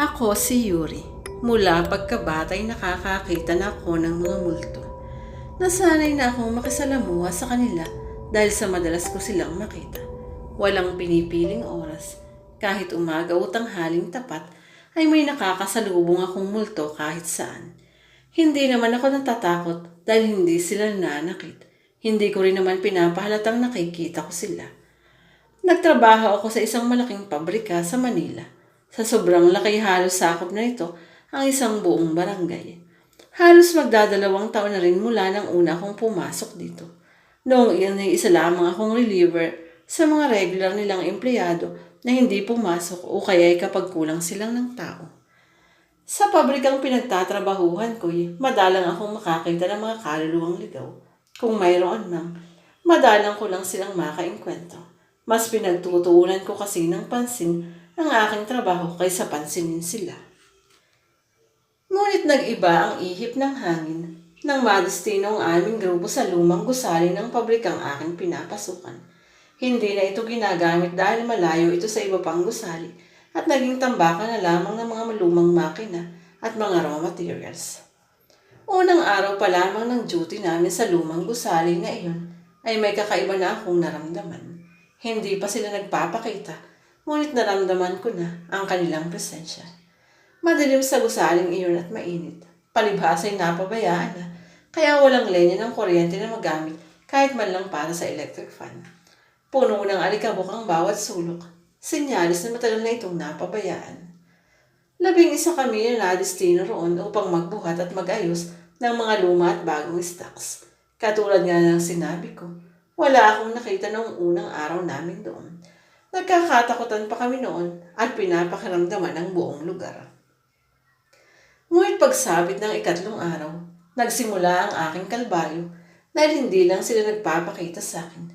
Ako si Yuri. Mula pagkabatay nakakakita na ako ng mga multo. Nasanay na akong makisalamuha sa kanila dahil sa madalas ko silang makita. Walang pinipiling oras. Kahit umaga o tanghaling tapat, ay may nakakasalubong akong multo kahit saan. Hindi naman ako natatakot dahil hindi sila nanakit. Hindi ko rin naman pinapahalatang nakikita ko sila. Nagtrabaho ako sa isang malaking pabrika sa Manila. Sa sobrang laki halos sakop na ito ang isang buong barangay. Halos magdadalawang taon na rin mula nang una akong pumasok dito. Noong iyon ay isa lamang akong reliever sa mga regular nilang empleyado na hindi pumasok o kaya'y kapag kulang silang ng tao. Sa pabrikang pinagtatrabahuhan ko'y madalang akong makakita ng mga kaluluwang ligaw. Kung mayroon mang, madalang ko lang silang makaengkwentro. Mas pinagtutuunan ko kasi ng pansin ang aking trabaho kaysa pansinin sila. Ngunit nag-iba ang ihip ng hangin nang madestino ang aming grupo sa lumang gusali ng pabrikang aking pinapasukan. Hindi na ito ginagamit dahil malayo ito sa iba pang gusali at naging tambakan na lamang ng mga malumang makina at mga raw materials. Unang araw pa lamang ng duty namin sa lumang gusali na iyon ay may kakaiba na akong naramdaman. Hindi pa sila nagpapakita, ngunit naramdaman ko na ang kanilang presensya. Madilim sa gusaling iyon at mainit. Palibhas ay napabayaan na, kaya walang linya ng kuryente na magamit kahit man lang para sa electric fan. Puno ng alikabok ang bawat sulok, sinyalis na matagal na itong napabayaan. 11 kami na nadestino roon upang magbuhat at magayos ng mga luma at bagong stocks. Katulad nga ng sinabi ko, wala akong nakita noong unang araw namin doon. Nagkakatakutan pa kami noon at pinapakiramdaman ang buong lugar. Ngunit pagsabit ng ikatlong araw, nagsimula ang aking kalbaryo dahil hindi lang sila nagpapakita sa akin.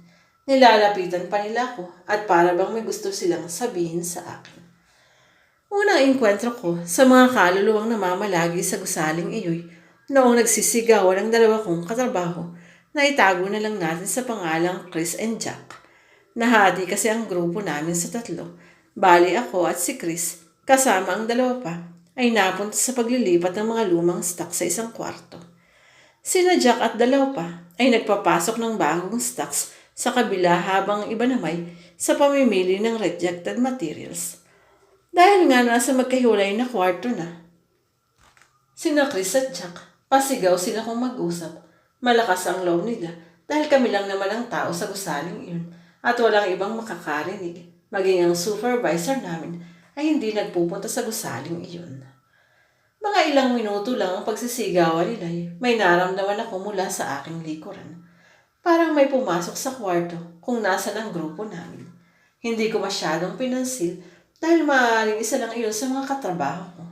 Nilalapitan pa nila ako at para bang may gusto silang sabihin sa akin. Unang engkwentro ko sa mga kaluluwang namamalagi sa gusaling iyo'y noong nagsisigawan ang dalawa kong katrabaho na itago na lang natin sa pangalang Chris and Jack. Nahati kasi ang grupo namin sa tatlo. Bali ako at si Chris, kasama ang dalawa pa, ay napunta sa paglilipat ng mga lumang stock sa isang kwarto. Sina Jack at dalawa pa ay nagpapasok ng bagong stocks sa kabila habang iba namay sa pamimili ng rejected materials. Dahil nga nasa magkahiwalay na kwarto na, sina Chris at Jack, pasigaw sila kung mag-usap. Malakas ang loob nila dahil kami lang naman ang tao sa gusaling iyon at walang ibang makakarinig. Maging ang supervisor namin ay hindi nagpupunta sa gusaling iyon. Mga ilang minuto lang ang pagsisigawan nila, may naramdaman ako mula sa aking likuran. Parang may pumasok sa kwarto kung nasan ang grupo namin. Hindi ko masyadong pinansin dahil maaaring isa lang iyon sa mga katrabaho ko.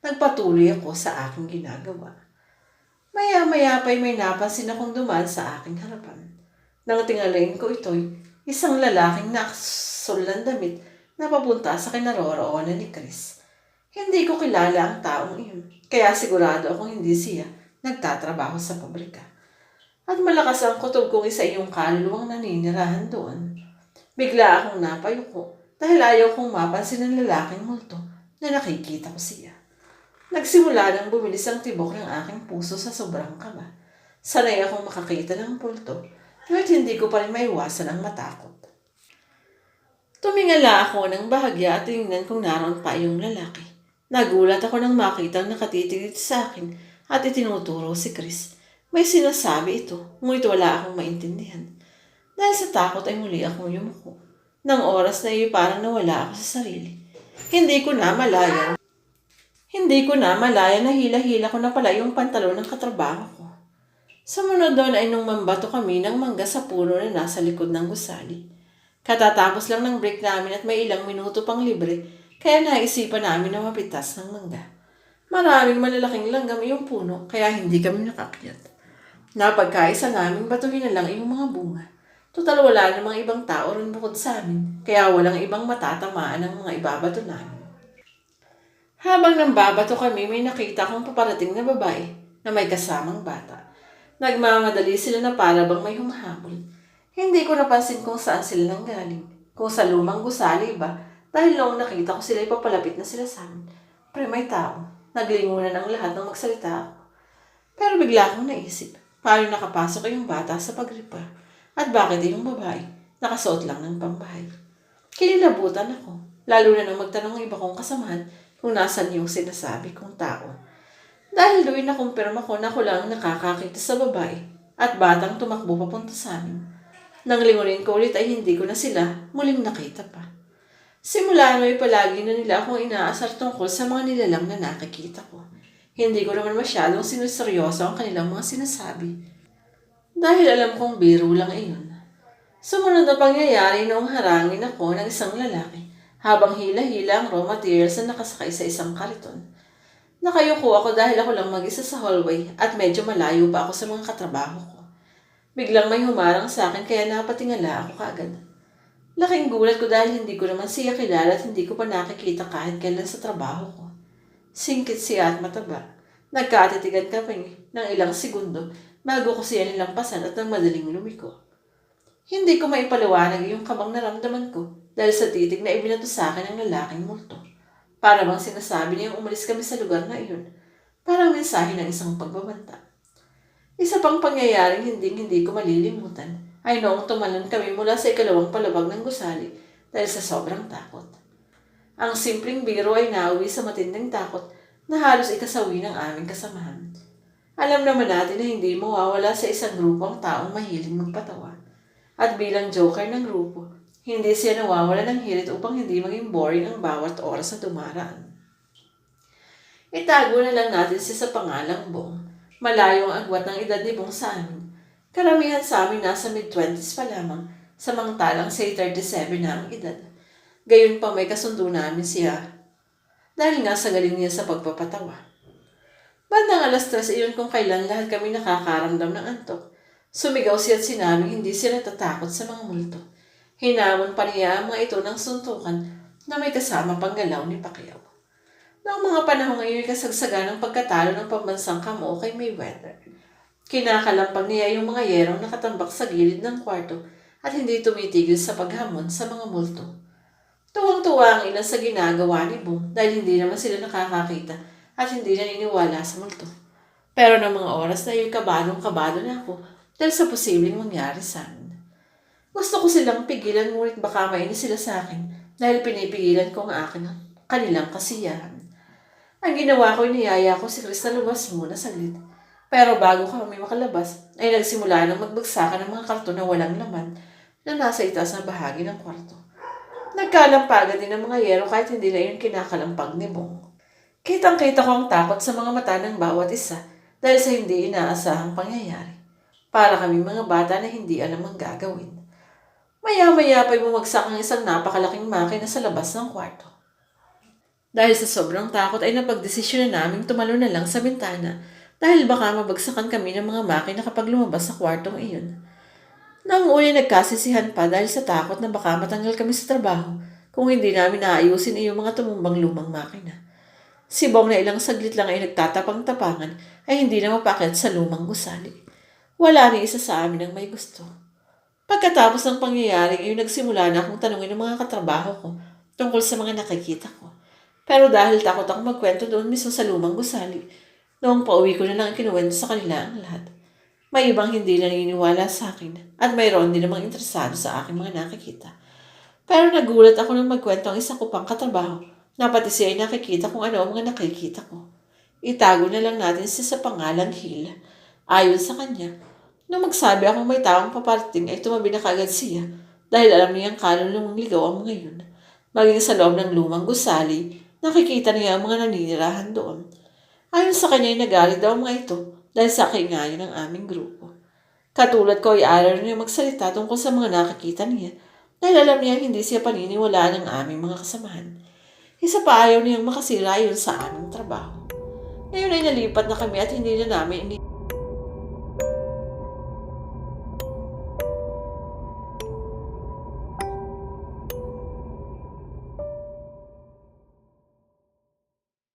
Nagpatuloy ako sa aking ginagawa. Maya-maya pa'y may napansin akong dumaan sa aking harapan. Nang tingalain ko ito'y isang lalaking nakasulan damit na papunta sa kinaroroonan ni Chris. Hindi ko kilala ang taong iyon, kaya sigurado akong hindi siya nagtatrabaho sa pabrika. At malakas ang kutob kong isa yung kaluluwang naninirahan doon. Bigla akong napayuko dahil ayaw kong mapansin ng lalaking multo na nakikita ko siya. Nagsimula nang bumilis ang tibok ng aking puso sa sobrang kaba. Sanay akong makakita ng multo, ngunit hindi ko pa rin maiwasan ang matakot. Tumingala ako ng bahagya at tingnan kung naroon pa yung lalaki. Nagulat ako nang makitang nakatitigit sa akin at itinuturo si Chris. May sinasabi ito, ngunit wala akong maintindihan. Dahil sa takot ay muli akong yumuko. Nang oras na iyon parang nawala ako sa sarili. Hindi ko na malaya na hila-hila ko na pala yung pantalon ng katrabaho ko. Sumunod doon ay nung mambato kami ng mangga sa puno na nasa likod ng gusali. Katatapos lang ng break namin at may ilang minuto pang libre, kaya naisipan namin na mapitas ng mangga. Maraming malalaking langgam yung puno, kaya hindi kami nakakyat. Napagkaisa namin batuhin na lang yung mga bunga. Total wala namang ibang tao ron bukod sa amin, kaya walang ibang matatamaan ng mga ibabato namin. Habang nambabato kami, may nakita kong paparating na babae na may kasamang bata. Nagmamadali sila na para bang may humahabol. Hindi ko napansin kung saan sila nanggaling. Kung sa lumang gusali ba, dahil noong nakita ko sila ay papalapit na sila sa amin. Pre, may tao. Naglingunan ang lahat nang magsalita ako. Pero bigla akong naisip, paano nakapasok yung bata sa pagripa? At bakit yung babae? Nakasuot lang ng pambahay. Kinilabutan ako, lalo na nang magtanong ang iba kong kasamahan kung nasan yung sinasabi kong tao. Dahil doon nakumpirma ko na ako lang nakakakita sa babae at batang tumakbo papunta sa amin. Nang lingunin ko ulit ay hindi ko na sila muling nakita pa. Simula ay palagi na nila akong inaasar tungkol sa mga nilalang na nakikita ko. Hindi ko naman masyadong sinuseryoso ang kanilang mga sinasabi. Dahil alam kong biro lang iyon. Sumunod na pangyayari noong harangin ako ng isang lalaki habang hila-hila ang raw materials na nakasakay sa isang kariton. Nakayuko ako dahil ako lang mag-isa sa hallway at medyo malayo pa ako sa mga katrabaho ko. Biglang may humarang sa akin kaya napatingala ako kaagad. Laking gulat ko dahil hindi ko naman siya kilala at hindi ko pa nakikita kahit kailan sa trabaho ko. Singkit siya at mataba. Nagkatitigan kami ng ilang segundo bago ko siya nilampasan at nang madaling lumiko. Hindi ko maipaliwanag yung kabang naramdaman ko dahil sa titig na ibinato sa akin ng lalaking multo. Para bang sinasabi niyang umalis kami sa lugar na iyon. Parang mensahe ng isang pagbabanta. Isa pang pangyayaring hindi ko malilimutan ay noong tumalon kami mula sa ikalawang palabag ng gusali dahil sa sobrang takot. Ang simpleng biro ay nauwi sa matinding takot na halos ikasawi ng aming kasamahan. Alam naman natin na hindi mawawala sa isang grupo ang taong mahiling magpatawa. At bilang joker ng grupo, hindi siya nawawala ng hirit upang hindi maging boring ang bawat oras na dumaraan. Itago na lang natin siya sa pangalang Bong. Malayo ang agwat ng edad ni Bong sa amin. Karamihan sa amin nasa mid-20s pa lamang, samantalang say 37 na ang edad. Gayon pa may kasundo namin siya dahil nga sa galing niya sa pagpapatawa. Bandang 3:00 iyon kung kailan lahat kami nakakaramdam ng antok. Sumigaw siya at sinabing hindi siya natatakot sa mga multo. Hinamon pa niya ang mga ito ng suntukan na may kasama pang galaw ni Pacquiao. Noong mga panahon ngayon kasagsagan ng pagkatalo ng pambansang kamo kay Mayweather. Kinakalampag niya yung mga yerong nakatambak sa gilid ng kwarto at hindi tumitigil sa paghamon sa mga multo. Tuwang-tuwa ang ilan sa ginagawa ni Bong dahil hindi naman sila nakakakita at hindi naniniwala sa multo. Pero ng mga oras na yun kabadong-kabado na ako dahil sa posibleng mangyari sa amin. Gusto ko silang pigilan ngunit baka mainis sila sa akin dahil pinipigilan ko ang akin ang kanilang kasiyahan. Ang ginawa ko, niyaya ko si Chris na lumabas muna saglit. Pero bago kami makalabas, ay nagsimula ng magbagsakan ng mga karton na walang laman na nasa itaas na bahagi ng kwarto. Nagkalampagan din ng mga yero kahit hindi na yun kinakalampag ni Bong. Kitang-kita ko ang takot sa mga mata ng bawat isa dahil sa hindi inaasahang pangyayari. Para kami mga bata na hindi alam ang gagawin. Maya-maya pa'y bumagsak ang isang napakalaking makina sa labas ng kwarto. Dahil sa sobrang takot ay napagdesisyon na naming tumalo na lang sa bintana dahil baka mabagsakan kami ng mga makina kapag lumabas sa kwartong iyon. Noong uli nagkasisihan pa dahil sa takot na baka matanggal kami sa trabaho kung hindi namin naayusin iyong mga tumumbang lumang makina. Si Bong na ilang saglit lang ay nagtatapang-tapangan ay hindi na mapakit sa lumang gusali. Wala ni isa sa amin ang may gusto. Pagkatapos ng pangyayari ay nagsimula na akong tanungin ng mga katrabaho ko tungkol sa mga nakikita ko. Pero dahil takot akong magkwento doon mismo sa lumang gusali, noong pauwi ko na lang kinuwento sa kanila ang lahat. May ibang hindi naniniwala sa akin at mayroon din namang interesado sa aking mga nakikita. Pero nagulat ako nang magkwento ang isa ko pang katrabaho na pati siya ay nakikita kung ano ang mga nakikita ko. Itago na lang natin siya sa pangalang Hill. Ayon sa kanya, nung magsabi akong may taong paparating ay tumabi na kagad siya dahil alam niyang kalulungang ligaw ang mga yun. Maging sa loob ng lumang gusali, nakikita niya ang mga naninirahan doon. Ayon sa kanya ay nagalit daw ang mga ito dahil sa kaingayan ng aming grupo. Katulad ko ay araw niya magsalita tungkol sa mga nakikita niya dahil alam niya hindi siya paniniwalaan ng aming mga kasamahan. Isa pa ayaw niyang makasira yun sa aming trabaho. Ngayon ay nalipat na kami at hindi na namin